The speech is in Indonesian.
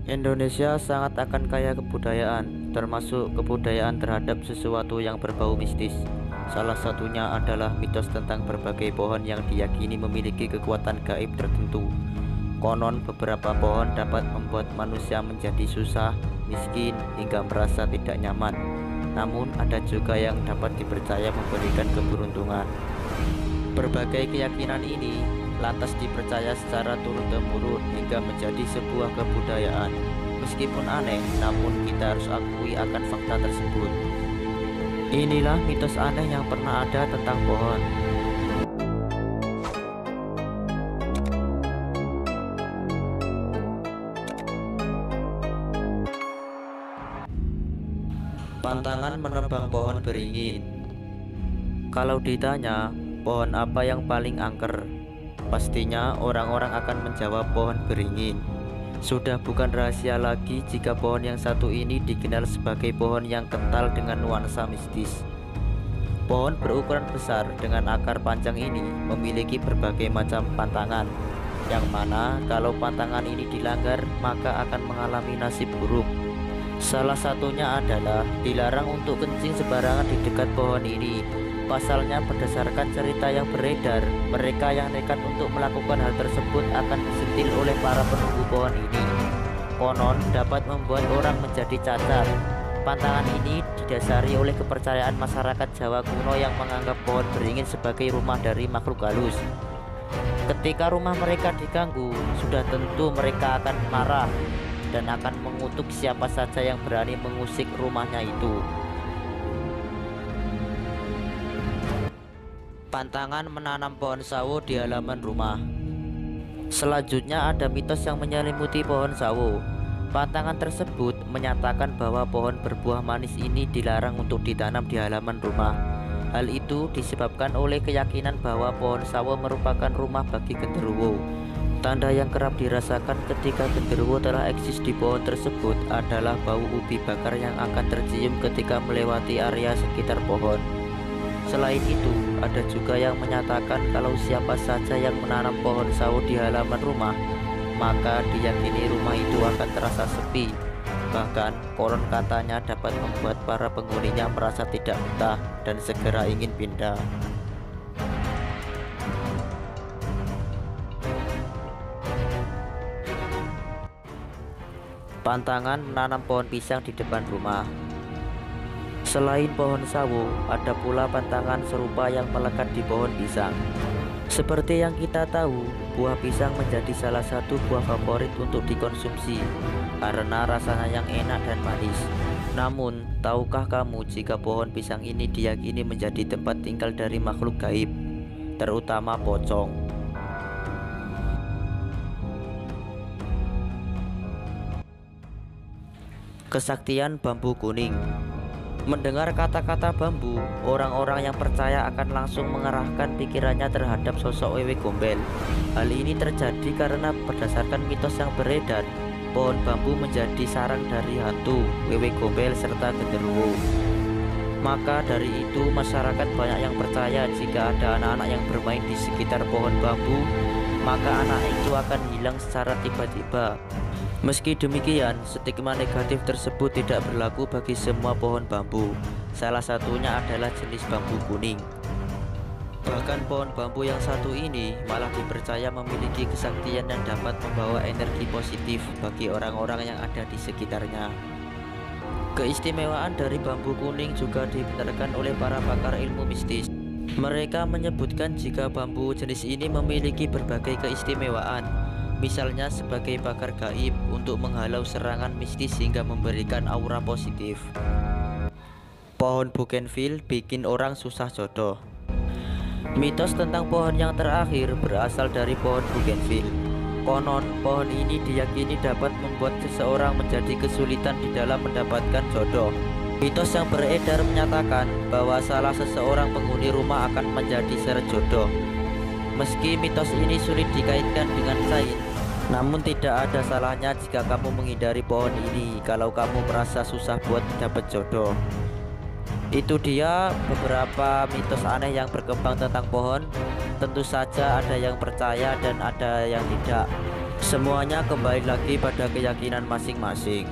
Indonesia sangat akan kaya kebudayaan, termasuk kebudayaan terhadap sesuatu yang berbau mistis. Salah satunya adalah mitos tentang berbagai pohon yang diyakini memiliki kekuatan gaib tertentu. Konon, beberapa pohon dapat membuat manusia menjadi susah, miskin, hingga merasa tidak nyaman. Namun, ada juga yang dapat dipercaya memberikan keberuntungan. Berbagai keyakinan ini lantas dipercaya secara turun-temurun hingga menjadi sebuah kebudayaan. Meskipun aneh, namun kita harus akui akan fakta tersebut. Inilah mitos aneh yang pernah ada tentang pohon. Pantangan menebang pohon beringin. Kalau ditanya, pohon apa yang paling angker? Pastinya orang-orang akan menjawab pohon beringin. Sudah bukan rahasia lagi jika pohon yang satu ini dikenal sebagai pohon yang kental dengan nuansa mistis. Pohon berukuran besar dengan akar panjang ini memiliki berbagai macam pantangan, yang mana kalau pantangan ini dilanggar maka akan mengalami nasib buruk. Salah satunya adalah dilarang untuk kencing sembarangan di dekat pohon ini. Pasalnya, berdasarkan cerita yang beredar, mereka yang nekat untuk melakukan hal tersebut akan disentil oleh para penunggu pohon ini. Konon dapat membuat orang menjadi cacat. Pantangan ini didasari oleh kepercayaan masyarakat Jawa kuno yang menganggap pohon beringin sebagai rumah dari makhluk halus. Ketika rumah mereka diganggu, sudah tentu mereka akan marah dan akan mengutuk siapa saja yang berani mengusik rumahnya itu. Pantangan menanam pohon sawo di halaman rumah. Selanjutnya ada mitos yang menyelimuti pohon sawo. Pantangan tersebut menyatakan bahwa pohon berbuah manis ini dilarang untuk ditanam di halaman rumah. Hal itu disebabkan oleh keyakinan bahwa pohon sawo merupakan rumah bagi genderuwo. Tanda yang kerap dirasakan ketika genderuwo telah eksis di pohon tersebut adalah bau ubi bakar yang akan tercium ketika melewati area sekitar pohon. Selain itu, ada juga yang menyatakan kalau siapa saja yang menanam pohon sawo di halaman rumah, maka diyakini rumah itu akan terasa sepi. Bahkan, konon katanya dapat membuat para penghuninya merasa tidak betah dan segera ingin pindah. Pantangan menanam pohon pisang di depan rumah. Selain pohon sawo, ada pula pantangan serupa yang melekat di pohon pisang. Seperti yang kita tahu, buah pisang menjadi salah satu buah favorit untuk dikonsumsi karena rasanya yang enak dan manis. Namun, tahukah kamu jika pohon pisang ini diyakini menjadi tempat tinggal dari makhluk gaib, terutama pocong? Kesaktian bambu kuning. Mendengar kata-kata bambu, orang-orang yang percaya akan langsung mengarahkan pikirannya terhadap sosok Wewe Gombel. Hal ini terjadi karena berdasarkan mitos yang beredar, pohon bambu menjadi sarang dari hantu, Wewe Gombel, serta genderuwo. Maka dari itu masyarakat banyak yang percaya jika ada anak-anak yang bermain di sekitar pohon bambu, maka anak itu akan hilang secara tiba-tiba. Meski demikian, stigma negatif tersebut tidak berlaku bagi semua pohon bambu. Salah satunya adalah jenis bambu kuning. Bahkan pohon bambu yang satu ini malah dipercaya memiliki kesaktian yang dapat membawa energi positif bagi orang-orang yang ada di sekitarnya. Keistimewaan dari bambu kuning juga dibenarkan oleh para pakar ilmu mistis. Mereka menyebutkan jika bambu jenis ini memiliki berbagai keistimewaan. Misalnya sebagai bakar gaib untuk menghalau serangan mistis hingga memberikan aura positif. Pohon bougainville bikin orang susah jodoh. Mitos tentang pohon yang terakhir berasal dari pohon bougainville. Konon, pohon ini diyakini dapat membuat seseorang menjadi kesulitan di dalam mendapatkan jodoh. Mitos yang beredar menyatakan bahwa salah seseorang penghuni rumah akan menjadi seret jodoh. Meski mitos ini sulit dikaitkan dengan sains, namun tidak ada salahnya jika kamu menghindari pohon ini kalau kamu merasa susah buat dapat jodoh. Itu dia beberapa mitos aneh yang berkembang tentang pohon. Tentu saja ada yang percaya dan ada yang tidak. Semuanya kembali lagi pada keyakinan masing-masing.